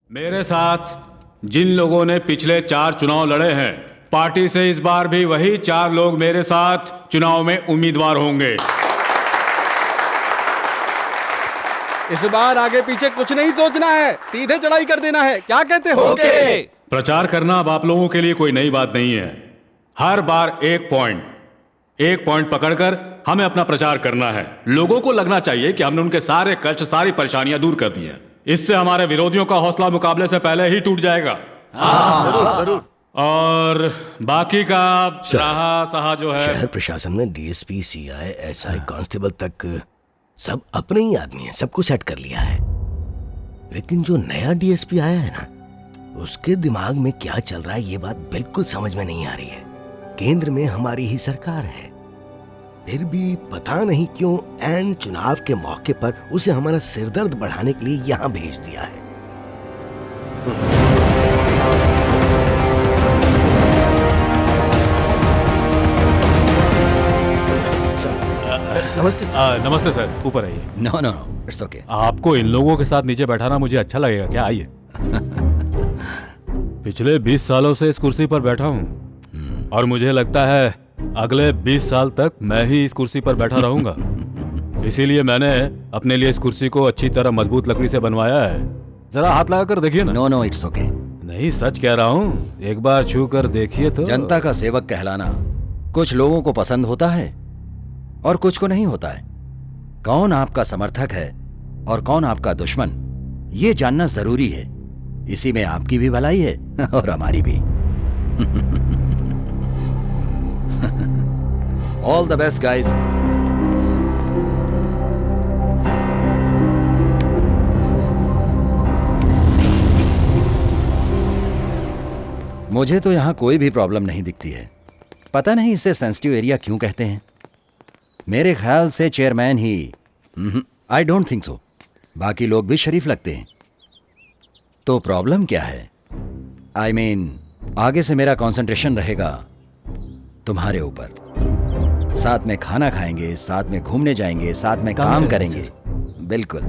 मेरे साथ जिन लोगों ने पिछले 4 चुनाव लड़े हैं, पार्टी से इस बार भी वही 4 लोग मेरे साथ चुनाव में उम्मीदवार होंगे। इस बार आगे पीछे कुछ नहीं सोचना है, सीधे चढ़ाई कर देना है। क्या कहते हो? ओके। प्रचार करना अब आप लोगों के लिए कोई नई बात नहीं है। हर बार एक पॉइंट पकड़कर हमें अपना प्रचार करना है। लोगों को लगना चाहिए कि हमने उनके सारे कष्ट, सारी परेशानियां दूर कर दी हैं। इससे हमारे विरोधियों का हौसला मुकाबले से पहले ही टूट जाएगा। जरूर। और बाकी का रहा सहा जो है, शहर प्रशासन में डीएसपी, सीआई, एसआई, कांस्टेबल तक सब अपने ही आदमी हैं, सबको सेट कर लिया है। लेकिन जो नया डीएसपी आया है ना, उसके दिमाग में क्या चल रहा है ये बात बिल्कुल समझ में नहीं आ रही है। केंद्र में हमारी ही सरकार है, फिर भी पता नहीं क्यों ऐन चुनाव के मौके पर उसे हमारा सिरदर्द बढ़ाने के लिए यहां भेज दिया है। नमस्ते सर। नमस्ते सर, ऊपर आइए। No no it's okay. आपको इन लोगों के साथ नीचे बैठाना मुझे अच्छा लगेगा क्या? आइए। पिछले 20 सालों से इस कुर्सी पर बैठा हूँ और मुझे लगता है अगले 20 साल तक मैं ही इस कुर्सी पर बैठा रहूंगा। इसीलिए मैंने अपने लिए इस कुर्सी को अच्छी तरह मजबूत लकड़ी से बनवाया है। जरा हाथ लगा कर देखिए ना। No no it's okay. नहीं, सच कह रहा हूँ, एक बार छू कर देखिए तो। जनता का सेवक कहलाना कुछ लोगों को पसंद होता है और कुछ को नहीं होता है। कौन आपका समर्थक है और कौन आपका दुश्मन, ये जानना जरूरी है। इसी में आपकी भी भलाई है और हमारी भी। All the best guys. मुझे तो यहां कोई भी प्रॉब्लम नहीं दिखती है। पता नहीं इसे सेंसिटिव एरिया क्यों कहते हैं। मेरे ख्याल से chairman he, I don't think so. बाकी लोग भी शरीफ लगते हैं। तो प्रॉब्लम क्या है? आई मीन, आगे से मेरा कंसंट्रेशन रहेगा तुम्हारे ऊपर। साथ में खाना खाएंगे, साथ में घूमने जाएंगे, साथ में काम करेंगे। बिल्कुल।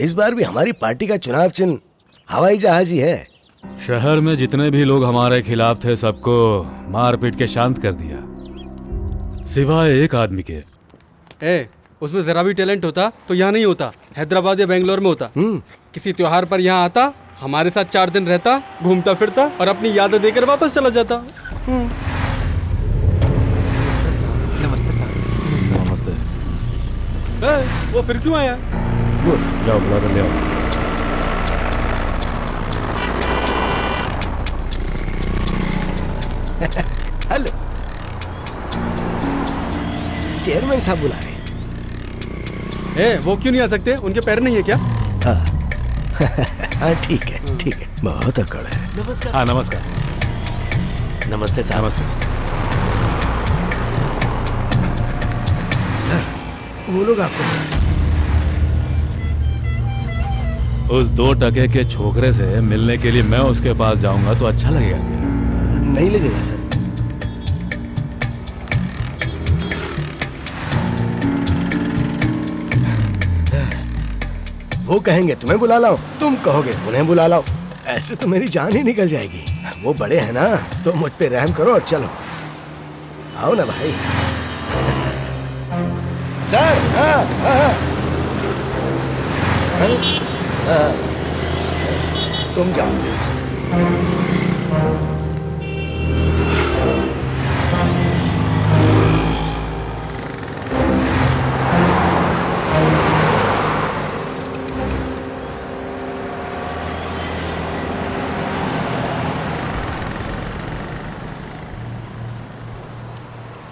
इस बार भी हमारी पार्टी का चुनाव चिन्ह हवाई जहाज ही है। शहर में जितने भी लोग हमारे खिलाफ थे सबको मार पीट के शांत कर दिया, सिवाय एक आदमी के। उसमें जरा भी टैलेंट होता तो यहाँ नहीं होता, हैदराबाद या बेंगलोर में होता। किसी त्योहार पर यहाँ आता, हमारे साथ 4 दिन रहता, घूमता फिरता और अपनी यादें देकर वापस चला जाता। नमस्ते सर। नमस्ते। वो फिर क्यों आया? जाओ बुला कर ले आओ। हेलो, चेयरमैन साहब बुला रहे हैं। वो क्यों नहीं आ सकते? उनके पैर नहीं है क्या? हाँ ठीक है ठीक है। बहुत अकड़ है। नमस्कार। हाँ नमस्कार। नमस्ते साहब। नमस्ते सर, वो लोग आपको बुला रहे हैं। उस 2 टके के छोकरे से मिलने के लिए मैं उसके पास जाऊंगा तो अच्छा लगेगा क्या? नहीं लगेगा सर। वो कहेंगे तुम्हें बुला लाओ, तुम कहोगे उन्हें बुला लाओ। ऐसे तो मेरी जान ही निकल जाएगी। वो बड़े हैं ना, तो मुझ पे रहम करो और चलो। आओ ना भाई। सर हाँ, हाँ, हाँ, तुम जाओ।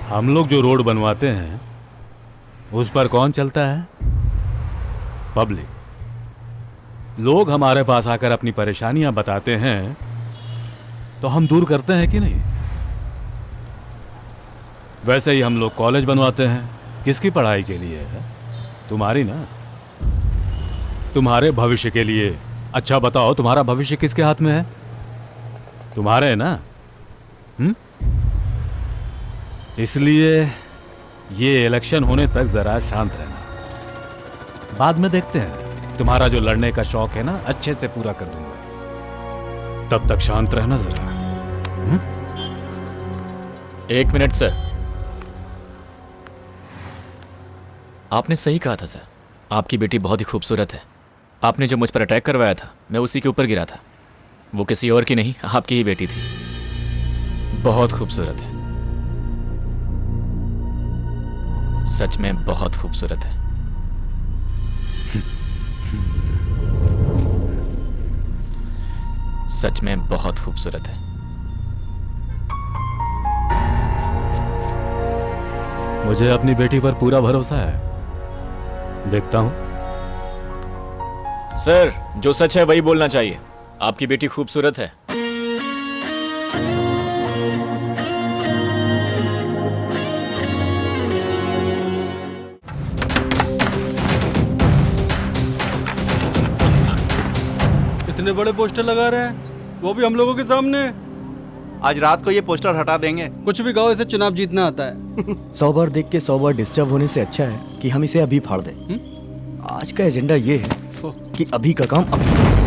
हम लोग जो रोड बनवाते हैं उस पर कौन चलता है? पब्लिक। लोग हमारे पास आकर अपनी परेशानियां बताते हैं तो हम दूर करते हैं कि नहीं? वैसे ही हम लोग कॉलेज बनवाते हैं। किसकी पढ़ाई के लिए है? तुम्हारी ना, तुम्हारे भविष्य के लिए। अच्छा बताओ, तुम्हारा भविष्य किसके हाथ में है? तुम्हारे ना। इसलिए ये इलेक्शन होने तक जरा शांत रहना। बाद में देखते हैं। तुम्हारा जो लड़ने का शौक है ना, अच्छे से पूरा कर दूंगा। तब तक शांत रहना जरा। एक मिनट सर, आपने सही कहा था सर। आपकी बेटी बहुत ही खूबसूरत है। आपने जो मुझ पर अटैक करवाया था, मैं उसी के ऊपर गिरा था। वो किसी और की नहीं, आपकी ही बेटी थी। बहुत खूबसूरत है, सच में बहुत खूबसूरत है। सच में बहुत खूबसूरत है। मुझे अपनी बेटी पर पूरा भरोसा है। देखता हूं। सर, जो सच है वही बोलना चाहिए। आपकी बेटी खूबसूरत है। इतने बड़े पोस्टर लगा रहे हैं, वो भी हम लोगों के सामने। आज रात को ये पोस्टर हटा देंगे। कुछ भी गाओ, इसे चुनाव जीतना आता है। 100 बार देख के 100 बार डिस्टर्ब होने से अच्छा है कि हम इसे अभी फाड़ दें। आज का एजेंडा ये है कि अभी का काम अभी।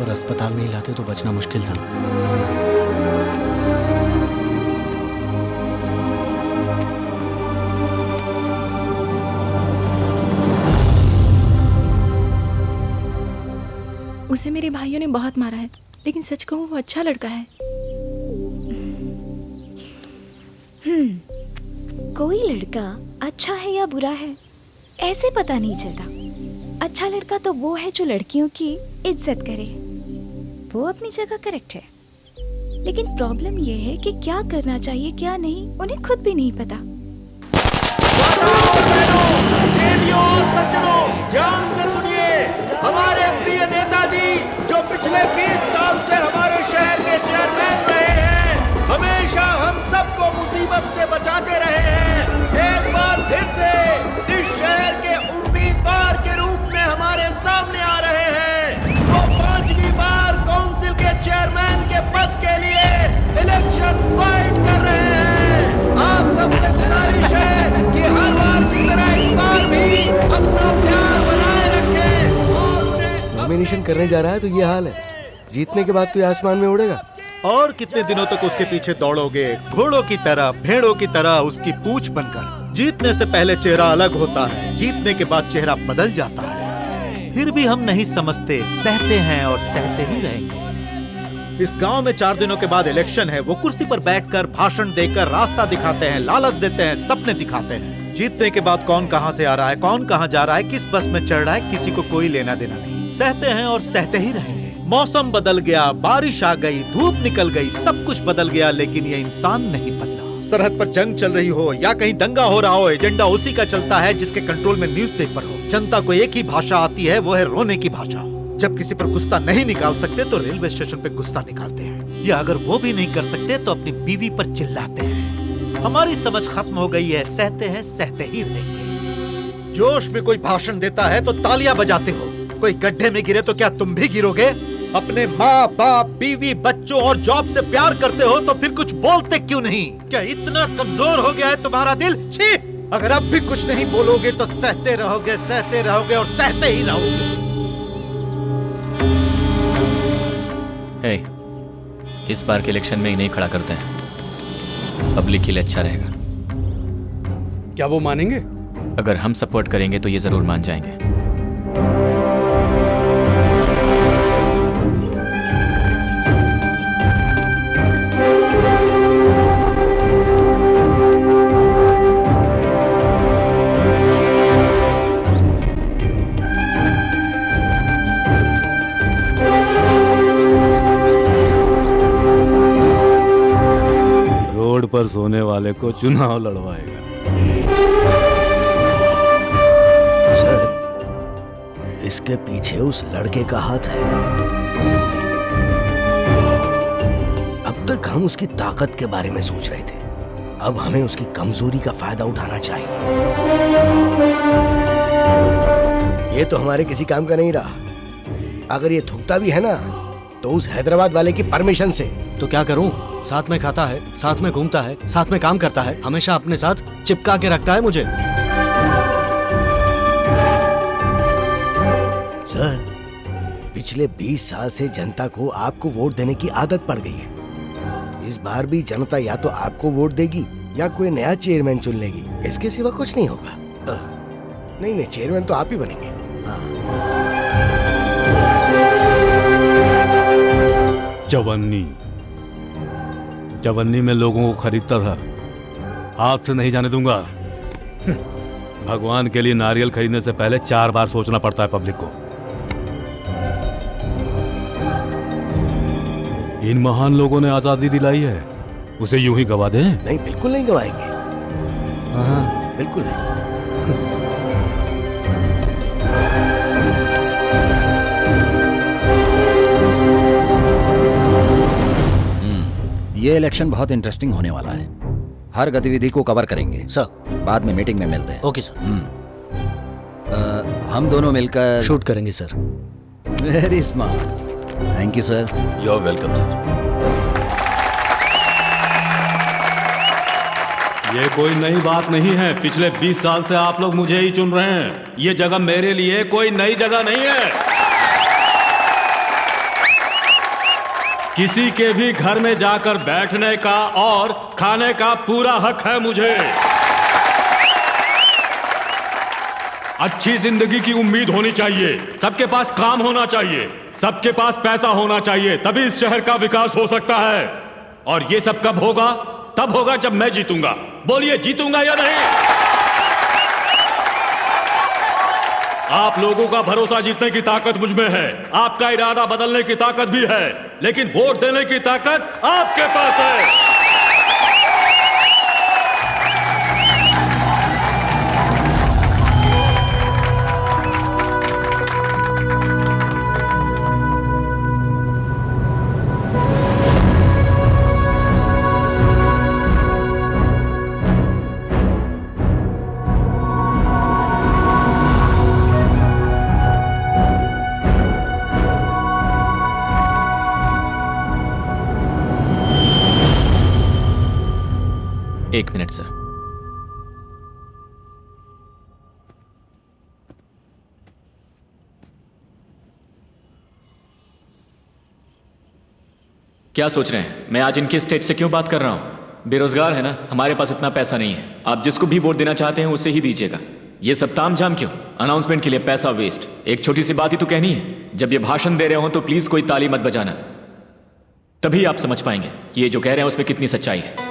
अस्पताल नहीं लाते तो बचना मुश्किल था। उसे मेरे भाइयों ने बहुत मारा है, लेकिन सच कहूं वो अच्छा लड़का है। कोई लड़का अच्छा है या बुरा है ऐसे पता नहीं चलता। अच्छा लड़का तो वो है जो लड़कियों की इज्जत करे। वो अपनी जगह करेक्ट है, लेकिन प्रॉब्लम ये है कि क्या करना चाहिए क्या नहीं उन्हें खुद भी नहीं पता। ध्यान से सुनिए, हमारे प्रिय नेताजी जो पिछले 20 साल से हमारे शहर के चेयरमैन रहे हैं, हमेशा हम सबको मुसीबत से बचाते रहे हैं, एक बार फिर से इस शहर के उम्मीदवार के रूप में हमारे सामने आ रहे हैं। वो 5वीं बार काउंसिल के चेयरमैन के पद के लिए इलेक्शन फाइट कर रहे हैं। आप सबसे गुजारिश है कि हर बार की तरह इस बार भी अपना प्यार बनाए रखें। नॉमिनेशन करने जा रहा है तो ये हाल है, जीतने के बाद तो ये आसमान में उड़ेगा। और कितने दिनों तक उसके पीछे दौड़ोगे, घोड़ों की तरह, भेड़ों की तरह उसकी पूंछ बनकर। जीतने से पहले चेहरा अलग होता है, जीतने के बाद चेहरा बदल जाता है। फिर भी हम नहीं समझते, सहते हैं और सहते ही रहेंगे। इस गांव में 4 दिनों के बाद इलेक्शन है। वो कुर्सी पर बैठकर भाषण देकर रास्ता दिखाते हैं, लालच देते हैं, सपने दिखाते हैं। जीतने के बाद कौन कहां से आ रहा है, कौन कहां जा रहा है, किस बस में चढ़ रहा है, किसी को कोई लेना देना नहीं। सहते हैं और सहते ही रहेंगे। मौसम बदल गया, बारिश आ गई, धूप निकल गई, सब कुछ बदल गया, लेकिन ये इंसान नहीं बदला। सरहद पर जंग चल रही हो या कहीं दंगा हो रहा हो, एजेंडा उसी का चलता है जिसके कंट्रोल में न्यूज़पेपर हो। जनता को एक ही भाषा आती है, वो है रोने की भाषा। जब किसी पर गुस्सा नहीं निकाल सकते तो रेलवे स्टेशन पे गुस्सा निकालते हैं, या अगर वो भी नहीं कर सकते तो अपनी बीवी पर चिल्लाते हैं। हमारी समझ खत्म हो गई है, सहते हैं, सहते ही रहेंगे। जोश में कोई भाषण देता है तो तालियां बजाते हो, कोई गड्ढे में गिरे तो क्या तुम भी गिरोगे? अपने माँ बाप, बीवी, बच्चों और जॉब से प्यार करते हो तो फिर कुछ बोलते क्यों नहीं? क्या इतना कमजोर हो गया है तुम्हारा दिल? छी! अगर अब भी कुछ नहीं बोलोगे तो सहते रहोगे और सहते ही रहोगे। हे, इस बार के इलेक्शन में इन्हें खड़ा करते हैं, पब्लिक के लिए अच्छा रहेगा। क्या वो मानेंगे? अगर हम सपोर्ट करेंगे तो ये जरूर मान जाएंगे। रोड पर सोने वाले को चुनाव लड़वाएगा। सर, इसके पीछे उस लड़के का हाथ है। अब तक हम उसकी ताकत के बारे में सोच रहे थे, अब हमें उसकी कमजोरी का फायदा उठाना चाहिए। ये तो हमारे किसी काम का नहीं रहा। अगर ये थूकता भी है ना तो उस हैदराबाद वाले की परमिशन से। तो क्या करूं? साथ में खाता है, साथ में घूमता है, साथ में काम करता है, हमेशा अपने साथ चिपका के रखता है मुझे। सर, पिछले 20 साल से जनता को आपको वोट देने की आदत पड़ गई है। इस बार भी जनता या तो आपको वोट देगी या कोई नया चेयरमैन चुन लेगी, इसके सिवा कुछ नहीं होगा। नहीं, चेयरमैन तो आप ही बनेंगे। चवन्नी में लोगों को खरीदता था, हाथ से नहीं जाने दूंगा। भगवान के लिए नारियल खरीदने से पहले 4 बार सोचना पड़ता है पब्लिक को। इन महान लोगों ने आजादी दिलाई है, उसे यूं ही गवा दें? नहीं, बिल्कुल नहीं गवाएंगे। बिल्कुल नहीं। ये इलेक्शन बहुत इंटरेस्टिंग होने वाला है। हर गतिविधि को कवर करेंगे सर। बाद में मीटिंग में मिलते हैं। Okay sir. हम दोनों मिलकर शूट करेंगे sir. Very smart. Thank you sir. You are welcome sir. ये कोई नई बात नहीं है। पिछले 20 साल से आप लोग मुझे ही चुन रहे हैं। ये जगह मेरे लिए कोई नई जगह नहीं है। किसी के भी घर में जाकर बैठने का और खाने का पूरा हक है मुझे। अच्छी जिंदगी की उम्मीद होनी चाहिए, सबके पास काम होना चाहिए, सबके पास पैसा होना चाहिए, तभी इस शहर का विकास हो सकता है। और ये सब कब होगा? तब होगा जब मैं जीतूंगा। बोलिए, जीतूंगा या नहीं? आप लोगों का भरोसा जीतने की ताकत मुझ में है, आपका इरादा बदलने की ताकत भी है, लेकिन वोट देने की ताकत आपके पास है। एक मिनट सर। क्या सोच रहे हैं मैं आज इनके स्टेज से क्यों बात कर रहा हूं? बेरोजगार है ना, हमारे पास इतना पैसा नहीं है। आप जिसको भी वोट देना चाहते हैं उसे ही दीजिएगा। ये सब तामझाम क्यों? अनाउंसमेंट के लिए पैसा वेस्ट। एक छोटी सी बात ही तो कहनी है। जब ये भाषण दे रहे हो तो प्लीज कोई ताली मत बजाना, तभी आप समझ पाएंगे कि ये जो कह रहे हैं उसमें कितनी सच्चाई है।